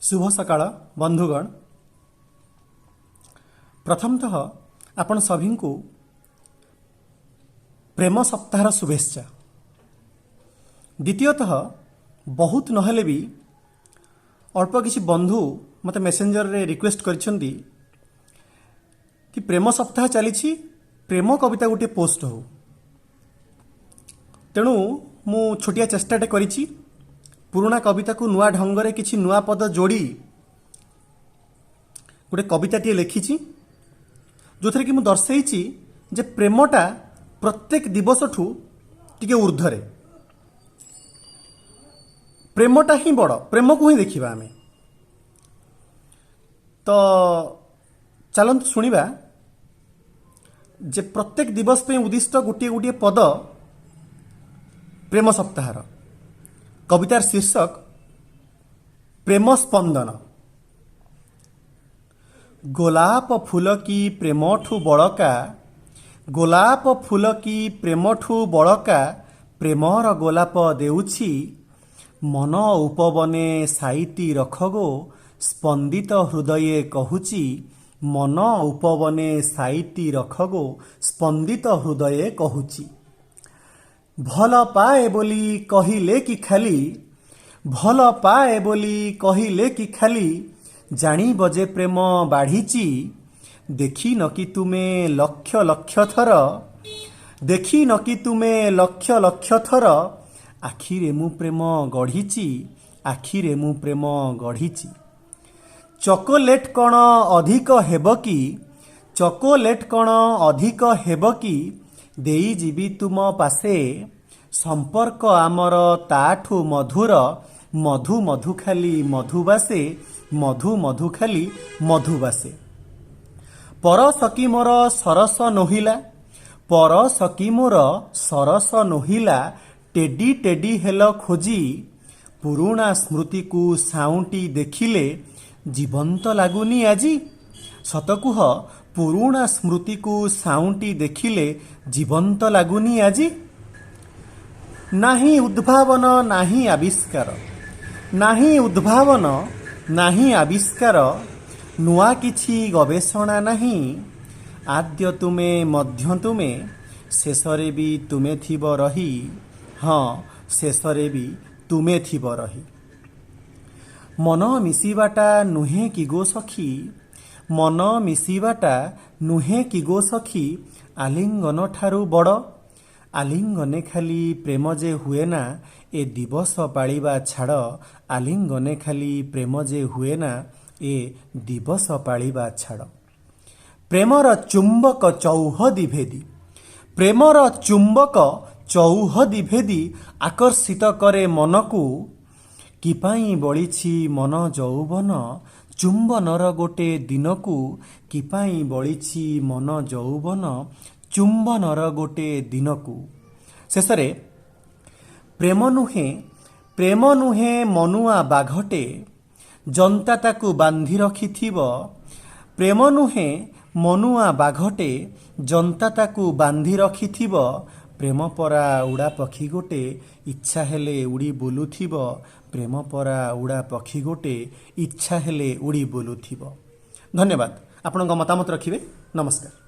शुभ सकाळ बंधुगण। प्रथमतः आपण सभी को प्रेम सप्ताह शुभेच्छा। द्वितीयतः बहुत नहले भी अल्प किसी बंधु मत मेसेंजर रे रिक्वेस्ट करछंती कि प्रेम सप्ताह चली प्रेम कविता गोटे पोस्ट हो। तेणु मु छोटिया चेष्टाटे करिछि पुराना कविता को नुआ ढंगरे किछि नुआ पद जोड़ी गोटे कविताटी लिखिछि जो थे कि दर्शेछि जे प्रेमटा प्रत्येक दिवस ठू टिके ऊर्ध्वरे प्रेमटा ही बड़ प्रेम को ही देखिबा आमे। तो चलंतु शुणिबा जे प्रत्येक दिवस पे उद्दिष्ट गोटे गोटे पद प्रेम सप्ताहर कवितार शीर्षक प्रेम स्पंदन। गोलाप फूल की प्रेमठू बड़का गोलाप फूल की प्रेमठू बड़का प्रेमर गोलाप देउछि मन उपवने साइती रखगो स्पंदित हृदये कहूची मन उपवने साइती रखगो स्पंदित हृदये कहूची। भल पाए बोली कहिले कि खाली भल पाए बोली कहिले कि खाली जानी बजे प्रेम बाढ़ीची देखी न कि तुमे लक्ष लक्ष थर देखी न कि तुमे लक्ष लक्ष थर आखिरे मु प्रेम गढ़ीची आखिरे मु प्रेम गढ़ीची। चॉकलेट कण अधिक हेब कि चॉकलेट कण अधिक हेब कि देई जीवी तुम पासे संपर्क आमर ताठू मधुर मधु मधु खाली मधुबासे मधु मधु खाली मधुबासे। पर सकी मोर सरस नोहिला पर सकी मोर सरस नोहिला टेडी टेडी हेल खोजी पुरुणा स्मृति को साउंटी देखिले जीवंत लागुनी आजी सतकुह पुरुणा स्मृति को साउंटी देखिले जीवंत लागुनी आजी। नाही उद्भावन नाही आविष्कार नाही उद्भावन नाही आविष्कार नुआ किछि गवेषणा नाही आद्य तुमे मध्य तुमे शेषरे भी तुमे थिब रही हाँ शेषरे भी तुमे थिब रही। मन मिसिबाटा नुहे कि गो सखी मन मिसिबाटा नुहे कि गो सखी आलिंगन ठारू बड़ आलिंगने खाली प्रेम जे हुए ना ए दिवस पाଳିबा छाड़ आलिंगने खाली प्रेम जे हुए ना ए दिवस पालिबा छाड़। प्रेमर चुंबक चौहदी भेदी प्रेमर चुंबक चौहदी भेदी आकर्षित करे मनकू किपाई बलिछि मन यौवन चुंबनर गोटे दिनकू किपाई बलिछि मन यौवन चुंबनर गोटे दिनकू। शेषरे प्रेम नुहे मनुआ बाघटे जंता ताकू बांधी रखिथिब प्रेम नुहे मनुआ बाघटे जंता ताकू बांधी रखिथिब प्रेम परा उड़ा पक्षी गोटे इच्छा हेले उड़ी बुलुथिब प्रेम परा उड़ा पक्षी गोटे इच्छा हेले उड़ी बुलुथिब। धन्यवाद। आपन मतामत रखिबे। नमस्कार।